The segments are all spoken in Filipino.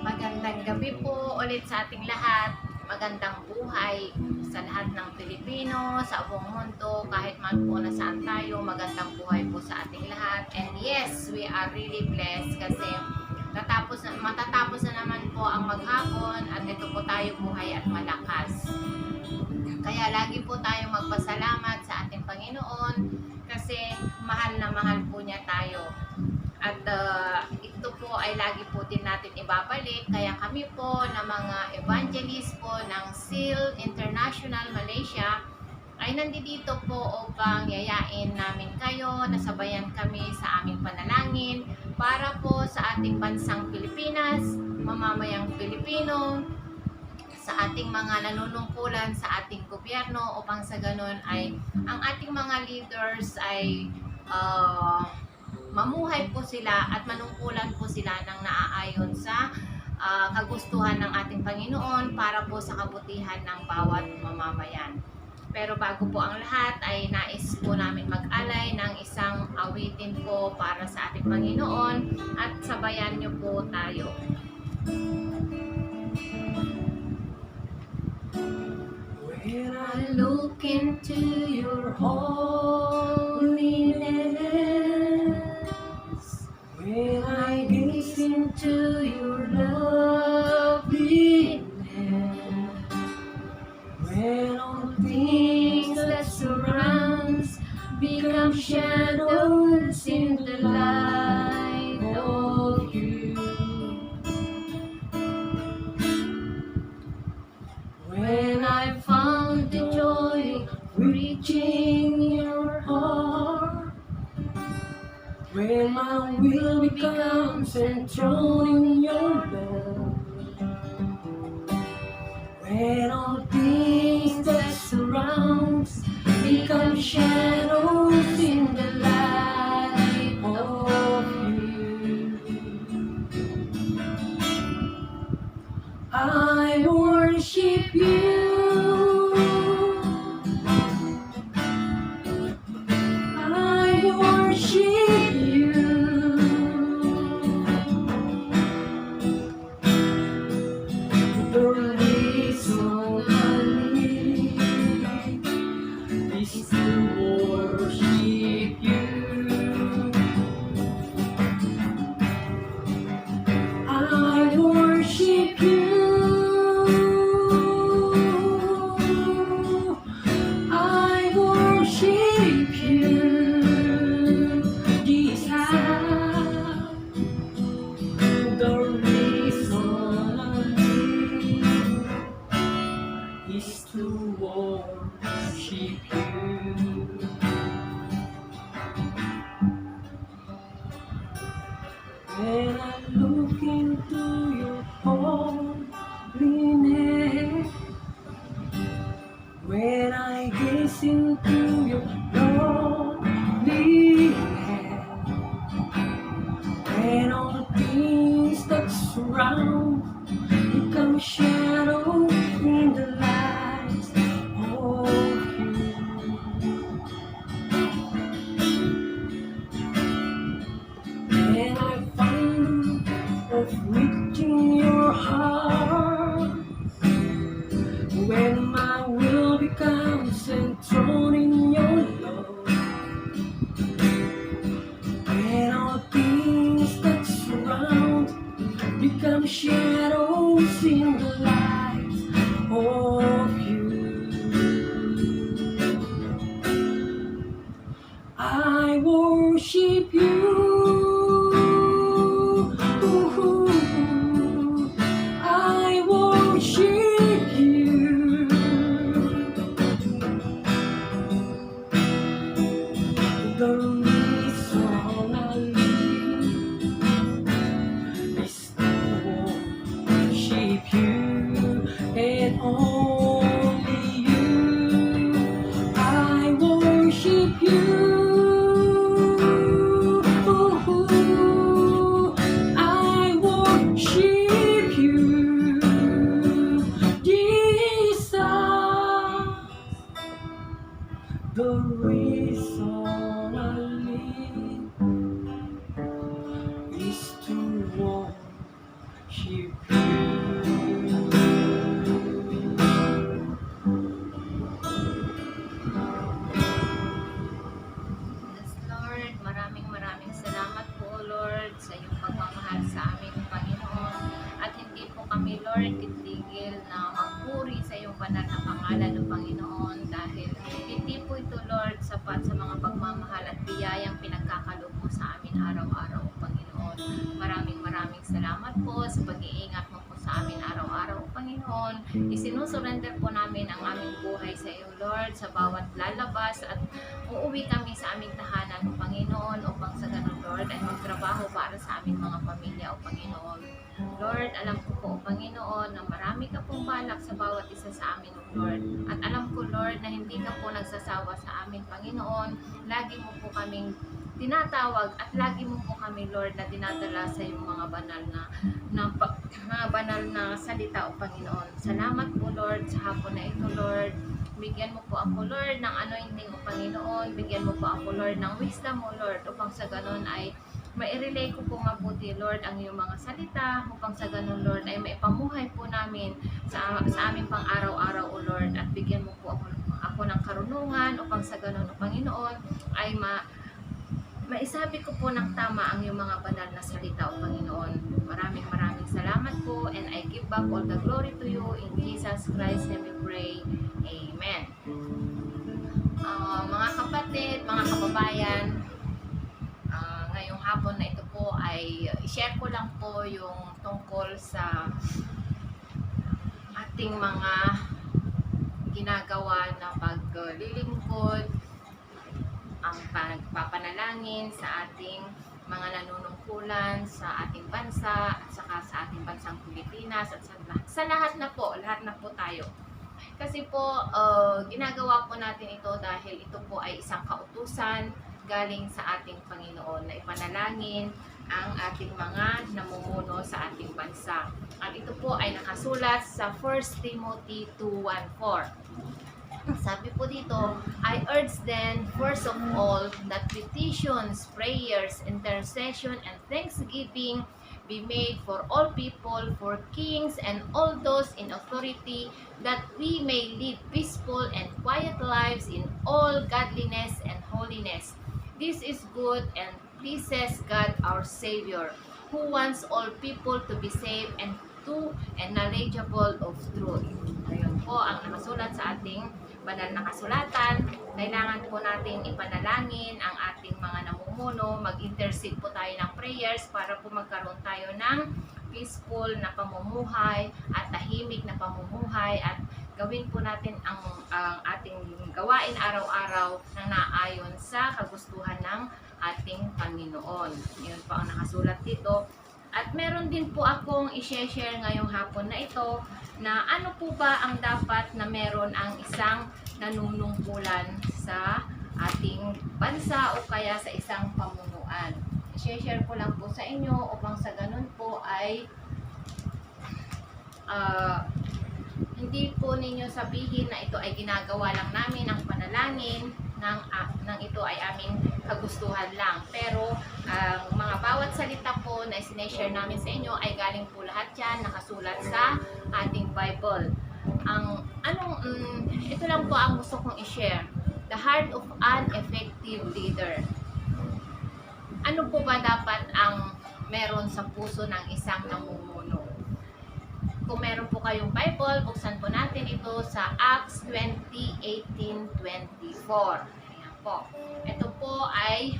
Magandang gabi po ulit sa ating lahat. Magandang buhay sa lahat ng Pilipino, sa buong mundo, kahit man po nasaan tayo, magandang buhay po sa ating lahat. And yes, we are really blessed kasi matatapos na naman po ang maghapon at ito po tayo buhay at malakas. Kaya lagi po tayong magpasalamat sa ating Panginoon kasi mahal na mahal po niya tayo. At ito po ay lagi po din natin ibabalik. Kaya kami po na mga evangelist po ng SEAL International Malaysia ay nandito po upang yayain namin kayo, nasabayan kami sa aming panalangin para po sa ating bansang Pilipinas, mamamayang Pilipino, sa ating mga nanunungkulan sa ating gobyerno upang sa ganun ay ang ating mga leaders ay mamuhay po sila at manungkulan po sila ng naaayon sa kagustuhan ng ating Panginoon para po sa kabutihan ng bawat mamamayan. Pero bago po ang lahat ay nais po namin mag-alay ng isang awitin po para sa ating Panginoon at sabayan niyo po tayo. When I look into your holiness, when I gaze into your loveliness, when all things that surrounds become shadows in the light of you, when I found the joy reaching your heart, when my will becomes enthroned in your love, when all things that surrounds become shadows in the light of you, I worship you. When I look into your holiness, when I gaze into your loveliness, when all things that surround become shadows in the light of you, when I find of reaching your heart, when my will becomes enthroned in your love, when all things that surround become shadows in the light of you, I worship you. The reason I live is to worship you and only you. I worship you. araw-araw, O Panginoon. Maraming salamat po sa pag-iingat mo po sa amin araw-araw, O Panginoon. Isinusurrender po namin ang aming buhay sa iyo, Lord, sa bawat lalabas at uuwi kami sa aming tahanan, O Panginoon, upang sa ganun, Lord, ay magtrabaho para sa aming mga pamilya, O Panginoon. Lord, alam ko po, O Panginoon, na marami ka pong balak sa bawat isa sa amin, O Lord. At alam ko, Lord, na hindi ka po nagsasawa sa amin, Panginoon. Lagi mo po kaming tinatawag at lagi mo po kami, Lord, na dinadala sa iyong mga banal na salita, O Panginoon. Salamat po, Lord, sa hapon na ito, Lord. Bigyan mo po ako, Lord, ng anointing, O Panginoon. Bigyan mo po ako, Lord, ng wisdom, O Lord, upang sa ganun ay mai-relay ko po mabuti, Lord, ang iyong mga salita, upang sa ganun, Lord, ay maipamuhay po namin sa aming pang-araw-araw, O Lord, at bigyan mo po ako ng karunungan, upang sa ganun, O Panginoon, ay maisabi ko po ng tama ang iyong mga banal na salita, O Panginoon. Maraming salamat po, and I give back all the glory to you. In Jesus Christ name we pray. Amen. Mga kapatid, mga kababayan, ngayong hapon na ito po ay i-share ko lang po yung tungkol sa ating mga ginagawa na paglilingkod, ang pagpapanalangin sa ating mga nanunungkulan sa ating bansa at saka sa ating bansang Pilipinas at sa lahat na po tayo. Kasi po ginagawa po natin ito dahil ito po ay isang kautusan galing sa ating Panginoon na ipanalangin ang ating mga namumuno sa ating bansa. At ito po ay nakasulat sa 1 Timothy 2:1-4. Sabi po dito, I urge then, first of all, that petitions, prayers, intercession, and thanksgiving be made for all people, for kings, and all those in authority, that we may live peaceful and quiet lives in all godliness and holiness. This is good and pleases God our Savior, who wants all people to be saved and knowledgeable of truth. Ayun po ang nakasulat sa ating banal na kasulatan. Kailangan po natin ipanalangin ang ating mga namumuno, mag-intercede po tayo ng prayers para po magkaroon tayo ng peaceful na pamumuhay at tahimik na pamumuhay, at gawin po natin ang ating gawain araw-araw na naayon sa kagustuhan ng ating Panginoon. Yun po ang nakasulat dito. At meron din po akong i-share ngayong hapon na ito na ano po ba ang dapat na meron ang isang nanunungkulan sa ating bansa o kaya sa isang pamunuan. I-share ko lang po sa inyo upang sa ganun po ay hindi po ninyo sabihin na ito ay ginagawa lang namin ang panalangin ng ito ay aming kagustuhan lang. Pero ang mga bawat salita po na sineshare namin sa inyo ay galing po lahat yan nakasulat sa ating Bible. Ito lang po ang gusto kong i-share. The heart of an effective leader. Ano po ba dapat ang meron sa puso ng isang namumuno? Kung meron po kayong Bible, buksan po natin ito sa Acts 20:18-24. Ayan po. Ito po ay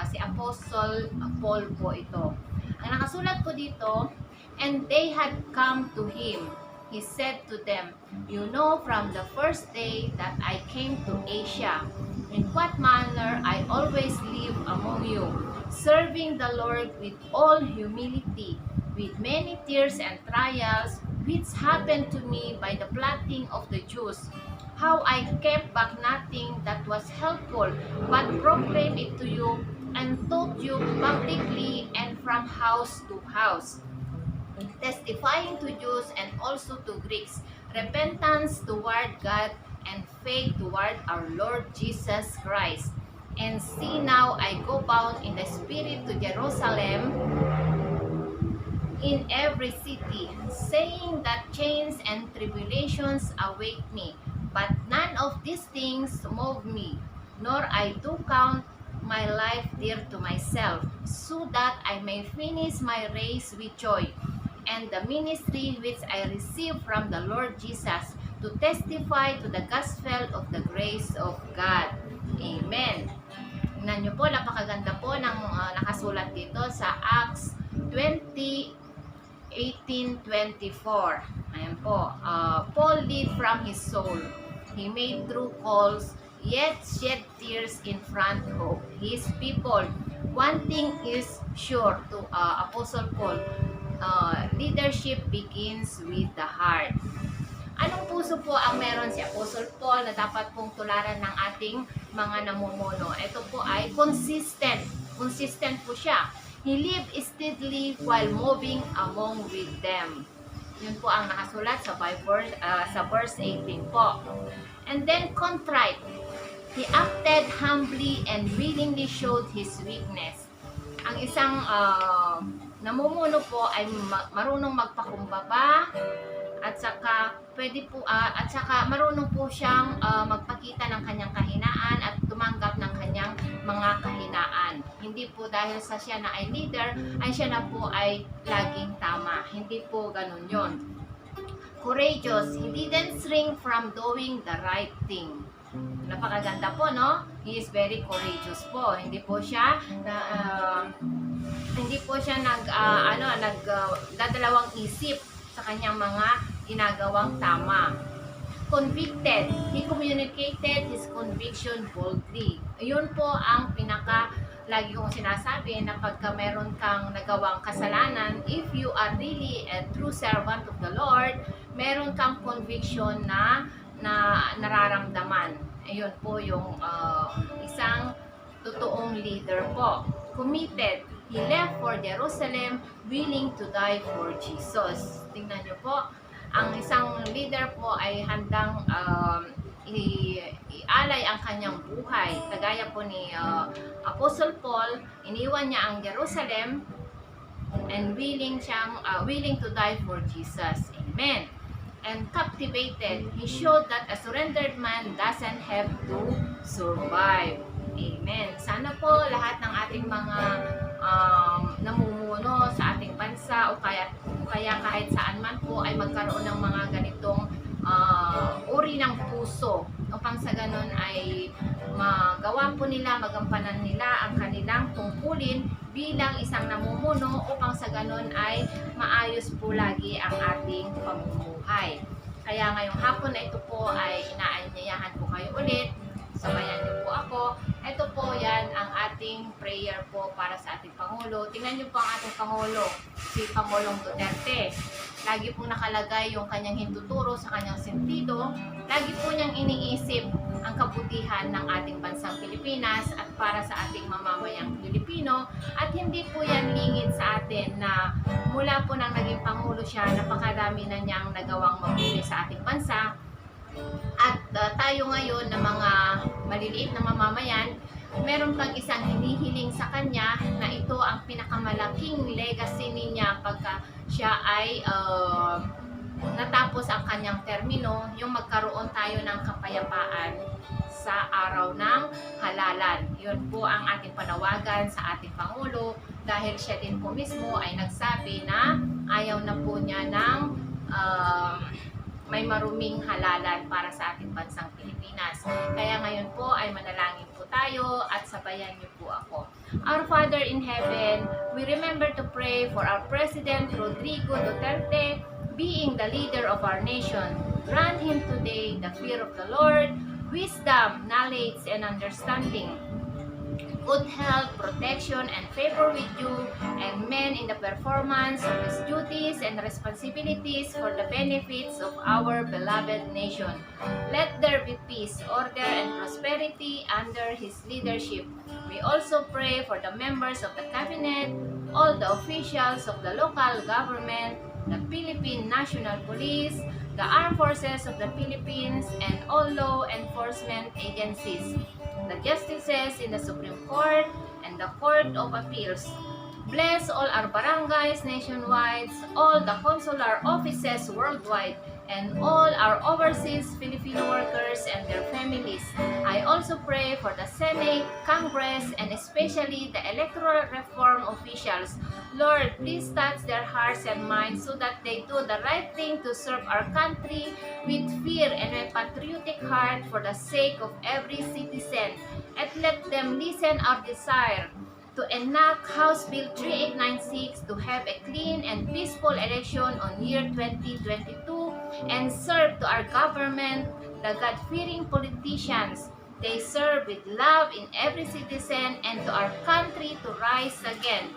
si Apostle Paul po ito. Ang nakasulat po dito, and they had come to him. He said to them, you know from the first day that I came to Asia, in what manner I always live among you, serving the Lord with all humility, with many tears and trials, which happened to me by the plotting of the Jews, how I kept back nothing that was helpful, but proclaimed it to you, and taught you publicly and from house to house, testifying to Jews and also to Greeks, repentance toward God and faith toward our Lord Jesus Christ. And see now I go bound in the Spirit to Jerusalem, in every city, saying that chains and tribulations await me. But none of these things move me, nor I do count my life dear to myself, so that I may finish my race with joy, and the ministry which I received from the Lord Jesus, to testify to the gospel of the grace of God. Amen. Tingnan nyo po, napakaganda po ng sa Acts 20:18-24. Ayan po. Paul did from his soul. He made true calls, yet shed tears in front of his people. One thing is sure to Apostle Paul, leadership begins with the heart. Anong puso po ang meron si Apostle Paul na dapat pong tularan ng ating mga namumuno? Ito po ay consistent. Consistent po siya. He lived steadily while moving among with them. Yun po ang nakasulat sa Bible, sa verse 18 po. And then contrite. He acted humbly and willingly showed his weakness. Ang isang namumuno po ay marunong magpakumbaba, at saka marunong po siyang magpakita ng kanyang kahinaan at tumanggap ng kanyang mga kahinaan. Hindi po dahil sa siya na ay leader ay siya na po ay laging tama. Hindi po ganun yon. Courageous. He didn't shrink from doing the right thing. Napakaganda po, no? He is very courageous po. Hindi po siya nagdadalawang isip sa kanyang mga ginagawang tama. Convicted. He communicated his conviction boldly. Yun po ang lagi kong sinasabi na pagka meron kang nagawang kasalanan, if you are really a true servant of the Lord, meron kang conviction na nararamdaman. Ayun po yung isang totoong leader po. Committed. He left for Jerusalem willing to die for Jesus. Tingnan nyo po, ang isang leader po ay handang ialay ang kanyang buhay. Kagaya po ni Apostle Paul, iniwan niya ang Jerusalem and willing to die for Jesus. Amen. And captivated, he showed that a surrendered man doesn't have to survive. Amen. Sana po lahat ng ating mga namumuno sa ating bansa o kaya kahit saan man po ay magkaroon ng mga ganitong uri ng puso upang sa ganun ay magawa po nila, magampanan nila ang kanilang tungkulin bilang isang namumuno upang sa ganun ay maayos po lagi ang ating pamumuhay. Kaya ngayong hapon na ito po ay inaanyayahan po kayo ulit. Sabayan niyo po ako. Ito po yan ang ating prayer po para sa ating Pangulo. Tingnan niyo po ang ating Pangulo, si Pangulong Duterte. Lagi pong nakalagay yung kanyang hintuturo sa kanyang sentido. Lagi po niyang iniisip ang kabutihan ng ating bansang Pilipinas at para sa ating mamamayang Pilipino. At hindi po yan lingid sa atin na mula po nang naging Pangulo siya, napakadami na niyang nagawang mabuti sa ating bansa. At tayo ngayon na mga maliliit na mamamayan, meron pang isang hinihiling sa kanya na ito ang pinakamalaking legacy niya pagka siya ay natapos ang kanyang termino, yung magkaroon tayo ng kapayapaan sa araw ng halalan. Yun po ang ating panawagan sa ating Pangulo dahil siya din po mismo ay nagsabi na ayaw na po niya ng may maruming halalan para sa ating bansang Pilipinas. Kaya ngayon po ay manalangin po tayo at sabayan niyo po ako. Our Father in Heaven, we remember to pray for our President Rodrigo Duterte, being the leader of our nation. Grant him today the fear of the Lord, wisdom, knowledge, and understanding, good health, protection, and favor with you and men in the performance of his duties and responsibilities for the benefits of our beloved nation. Let there be peace, order, and prosperity under his leadership. We also pray for the members of the cabinet, all the officials of the local government, the Philippine National Police, the Armed Forces of the Philippines, and all law enforcement agencies, the justices in the Supreme Court and the Court of Appeals. Bless all our barangays nationwide, all the consular offices worldwide, and all our overseas Filipino workers and their families. I also pray for the Senate, Congress, and especially the electoral reform officials. Lord, please touch their hearts and minds so that they do the right thing to serve our country with fear and a patriotic heart for the sake of every citizen. And let them listen our desire to enact House Bill 3896 to have a clean and peaceful election on year 2022 and serve to our government, the God-fearing politicians. They serve with love in every citizen and to our country to rise again.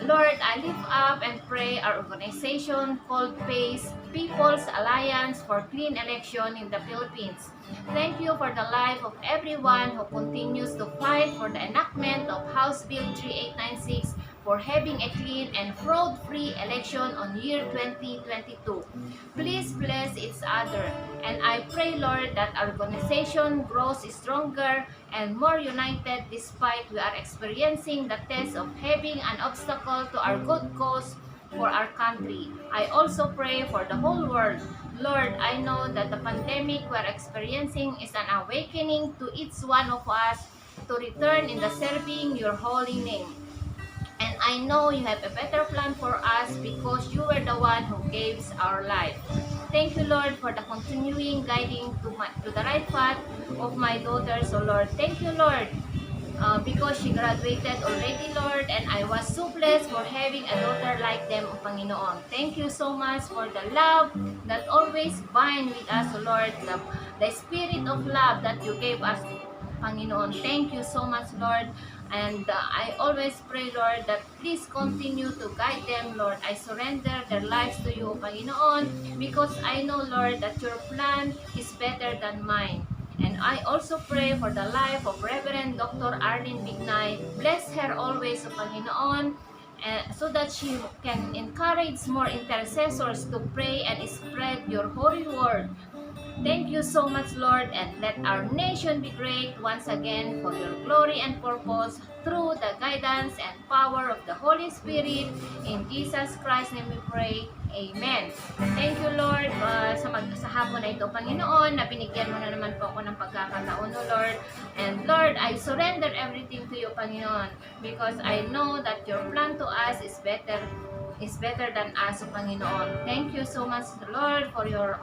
Lord, I lift up and pray our organization called PACE, People's Alliance for Clean Election in the Philippines. Thank you for the life of everyone who continues to fight for the enactment of House Bill 3896 for having a clean and fraud-free election on year 2022. Please bless each other, and I pray, Lord, that our organization grows stronger and more united despite we are experiencing the test of having an obstacle to our good cause for our country. I also pray for the whole world. Lord, I know that the pandemic we are experiencing is an awakening to each one of us to return in the serving your holy name. And I know you have a better plan for us because you were the one who gave our life. Thank you, Lord, for the continuing guiding to the right path of my daughter. So, Lord, thank you, Lord, because she graduated already, Lord, and I was so blessed for having a daughter like them, O Panginoon. Thank you so much for the love that always bind with us, O Lord, the spirit of love that you gave us, Panginoon. Thank you so much, Lord. And I always pray, Lord, that please continue to guide them, Lord. I surrender their lives to you, Panginoon, because I know, Lord, that your plan is better than mine. And I also pray for the life of Reverend Dr. Arlene Bignay. Bless her always, O Panginoon, so that she can encourage more intercessors to pray and spread your holy word. Thank you so much, Lord, and let our nation be great once again for your glory and purpose through the guidance and power of the Holy Spirit. In Jesus Christ's name we pray. Amen. Thank you, Lord, sa hapon na ito, Panginoon, na binigyan mo na naman po ako ng pagkakataon, O Lord. And Lord, I surrender everything to you, Panginoon, because I know that your plan to us is better than us, O Panginoon. Thank you so much, Lord, for your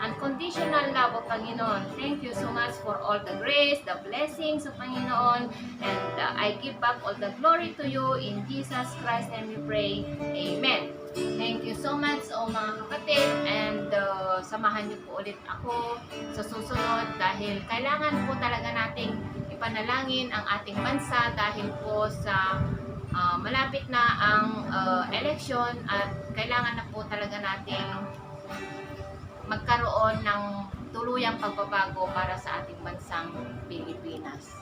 unconditional love, O Panginoon. Thank you so much for all the grace, the blessings, O Panginoon. And I give back all the glory to you. In Jesus Christ's name we pray. Amen. Thank you so much, o mga kapatid. And samahan niyo po ulit ako sa susunod dahil kailangan po talaga nating ipanalangin ang ating bansa dahil po sa malapit na ang election at kailangan na po talaga nating magkaroon ng tuluyang pagbabago para sa ating bansang Pilipinas.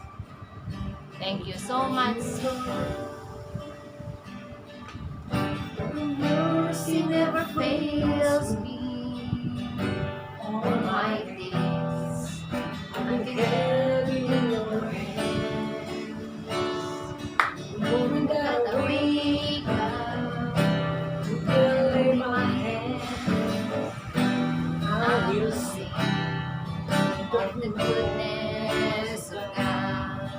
Thank you so much. Mercy never fails me all my days. I'm carrying your hands. Moment that I wake up, you lay my hand. I will sing of the goodness of God.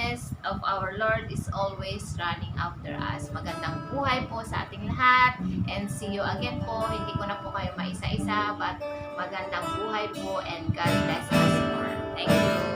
goodness of our Lord is always running after us. Magandang buhay po sa ating lahat and see you again po. Hindi ko na po kayo maisa-isa but magandang buhay po and God bless us more. Thank you.